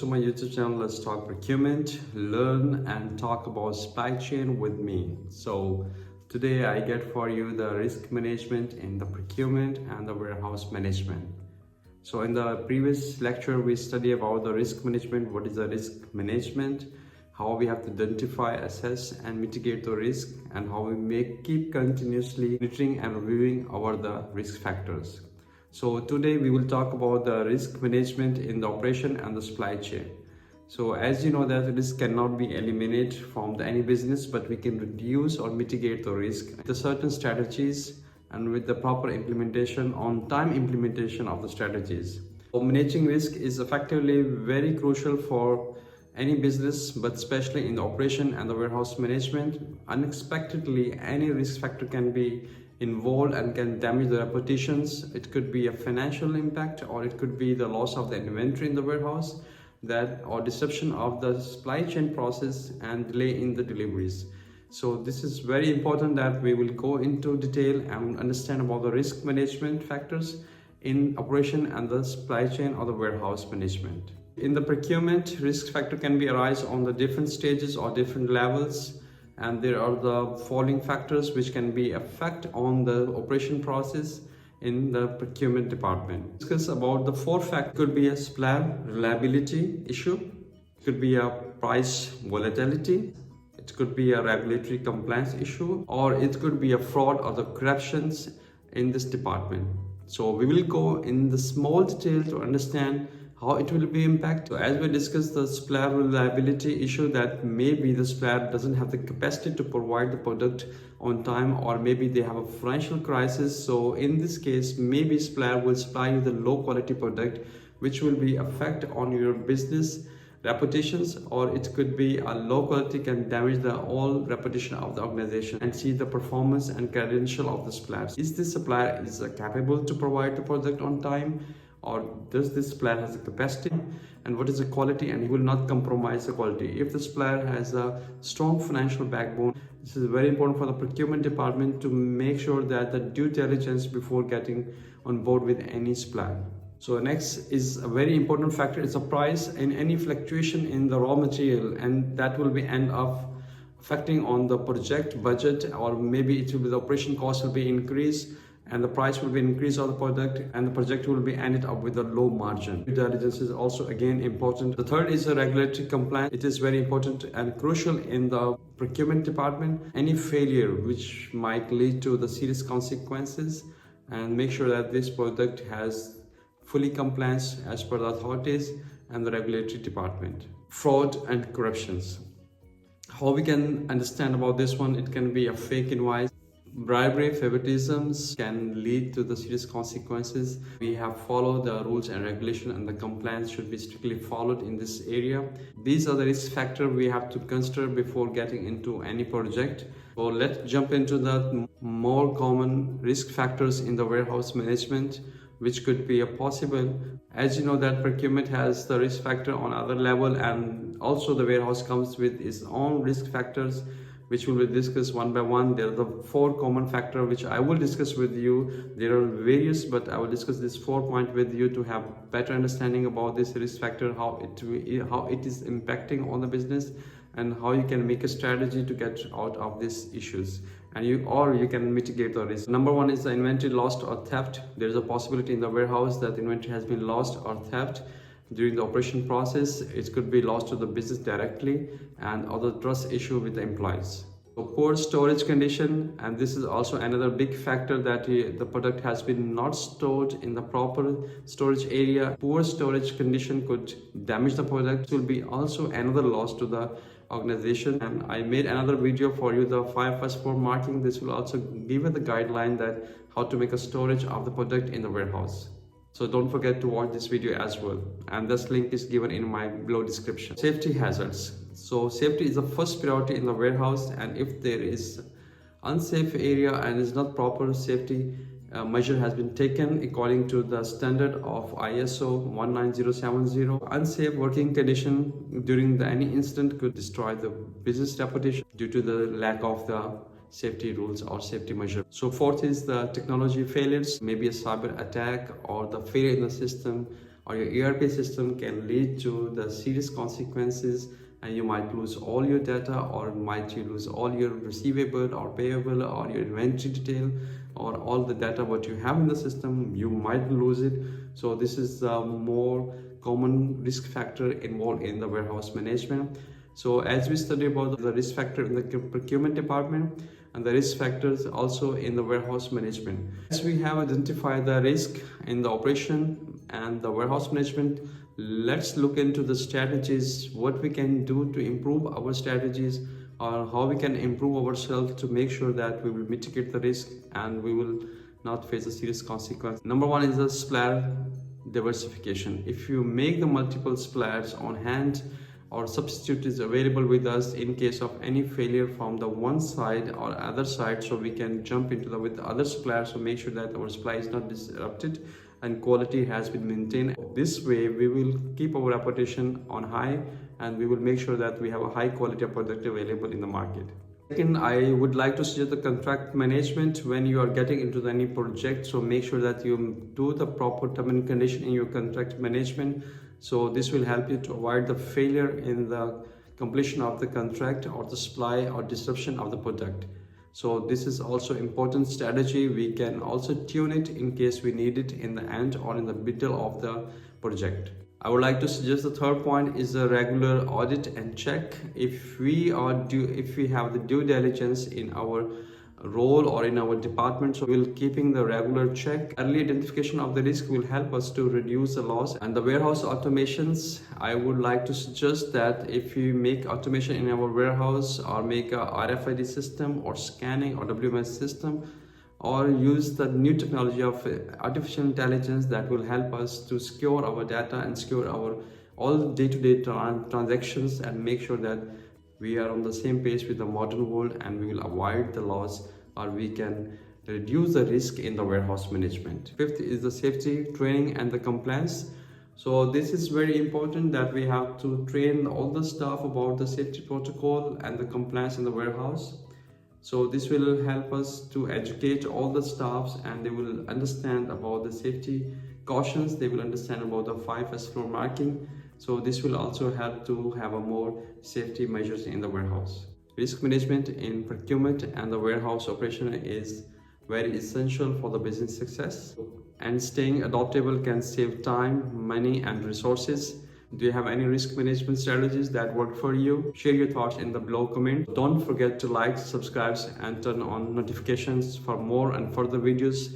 to my YouTube channel. Let's talk procurement, learn and talk about supply chain with me. So today I get for you the risk management in the procurement and the warehouse management. So in the previous lecture we studied about the risk management. What is the risk management, how we have to identify, assess and mitigate the risk, and how we keep continuously monitoring and reviewing our the risk factors. So today we will talk about the risk management in the operation and the supply chain. So as you know that risk cannot be eliminated from any business, but we can reduce or mitigate the risk with certain strategies and with the proper implementation, on time implementation of the strategies. So managing risk is effectively very crucial for any business, but especially in the operation and the warehouse management. Unexpectedly, any risk factor can be involved and can damage the reputations. It could be a financial impact, or it could be the loss of the inventory in the warehouse, or disruption of the supply chain process and delay in the deliveries. So this is very important that we will go into detail and understand about the risk management factors in operation and the supply chain or the warehouse management. In the procurement, risk factor can be arise on the different stages or different levels, and there are the following factors which can be affect on the operation process in the procurement department. Discuss about the four factors. Could be a supplier reliability issue, it could be a price volatility, it could be a regulatory compliance issue, or it could be a fraud or the corruptions in this department. So we will go in the small detail to understand how it will be impacted. So as we discussed the supplier reliability issue, that maybe the supplier doesn't have the capacity to provide the product on time, or maybe they have a financial crisis. So in this case, maybe supplier will supply you the low quality product, which will be effect on your business reputations, or it could be a low quality can damage the all reputation of the organization and see the performance and credential of the suppliers. Is this supplier capable to provide the product on time, or does this supplier has the capacity, and what is the quality, and he will not compromise the quality. If the supplier has a strong financial backbone, this is very important for the procurement department to make sure that the due diligence before getting on board with any supplier. So next is a very important factor, is the price and any fluctuation in the raw material, and that will be end up affecting on the project budget, or maybe it will be the operation cost will be increased and the price will be increased of the product, and the project will be ended up with a low margin. Due diligence is also again important. The third is the regulatory compliance. It is very important and crucial in the procurement department. Any failure which might lead to the serious consequences, and make sure that this product has fully compliance as per the authorities and the regulatory department. Fraud and corruptions. How we can understand about this one? It can be a fake invoice. Bribery, favoritisms can lead to the serious consequences. We have followed the rules and regulation, and the compliance should be strictly followed in this area. These are the risk factors we have to consider before getting into any project. So let's jump into the more common risk factors in the warehouse management, which could be a possible. As you know that procurement has the risk factor on other level, and also the warehouse comes with its own risk factors, which we will discuss one by one. There are the four common factors which I will discuss with you. There are various, but I will discuss this 4 points with you to have better understanding about this risk factor, how it is impacting on the business, and how you can make a strategy to get out of these issues, and you can mitigate the risk. Number one is the inventory lost or theft. There is a possibility in the warehouse that inventory has been lost or theft during the operation process. It could be lost to the business directly, and other trust issue with the employees. So poor storage condition, and this is also another big factor, that the product has been not stored in the proper storage area. Poor storage condition could damage the product. It will be also another loss to the organization. And I made another video for you, the 5+4 marking. This will also give you the guideline that how to make a storage of the product in the warehouse. So don't forget to watch this video as well, and this link is given in my below description. Safety hazards. So safety is the first priority in the warehouse, and if there is unsafe area and is not proper safety measure has been taken according to the standard of ISO 19070, unsafe working condition during any incident could destroy the business reputation due to the lack of the safety rules or safety measure. So fourth is the technology failures, maybe a cyber attack or the failure in the system or your ERP system can lead to the serious consequences, and you might lose all your data, or might you lose all your receivable or payable or your inventory detail, or all the data what you have in the system, you might lose it. So this is a more common risk factor involved in the warehouse management. So as we study about the risk factor in the procurement department and the risk factors also in the warehouse management, as we have identified the risk in the operation and the warehouse management, let's look into the strategies, what we can do to improve our strategies, or how we can improve ourselves to make sure that we will mitigate the risk and we will not face a serious consequence. Number one is the supplier diversification. If you make the multiple suppliers on hand, or substitute is available with us in case of any failure from the one side or other side, so we can jump into the with the other suppliers to make sure that our supply is not disrupted and quality has been maintained. This way we will keep our reputation on high, and we will make sure that we have a high quality of product available in the market. Second, I would like to suggest the contract management when you are getting into any project. So make sure that you do the proper term and condition in your contract management. So this will help you to avoid the failure in the completion of the contract or the supply or disruption of the product. So this is also important strategy. We can also tune it in case we need it in the end or in the middle of the project. I would like to suggest the third point is a regular audit and check. If we have the due diligence in our role or in our department, so we'll keeping the regular check. Early identification of the risk will help us to reduce the loss. And the warehouse automations, I would like to suggest that if you make automation in our warehouse, or make a RFID system or scanning or WMS system, or use the new technology of artificial intelligence, that will help us to secure our data and secure our all day-to-day transactions, and make sure that we are on the same page with the modern world, and we will avoid the loss, or we can reduce the risk in the warehouse management. Fifth is the safety training and the compliance. So this is very important that we have to train all the staff about the safety protocol and the compliance in the warehouse. So this will help us to educate all the staffs, and they will understand about the safety cautions. They will understand about the 5S floor marking. So this will also help to have a more safety measures in the warehouse. Risk management in procurement and the warehouse operation is very essential for the business success. And staying adaptable can save time, money, and resources. Do you have any risk management strategies that work for you? Share your thoughts in the below comment. Don't forget to like, subscribe, and turn on notifications for more and further videos.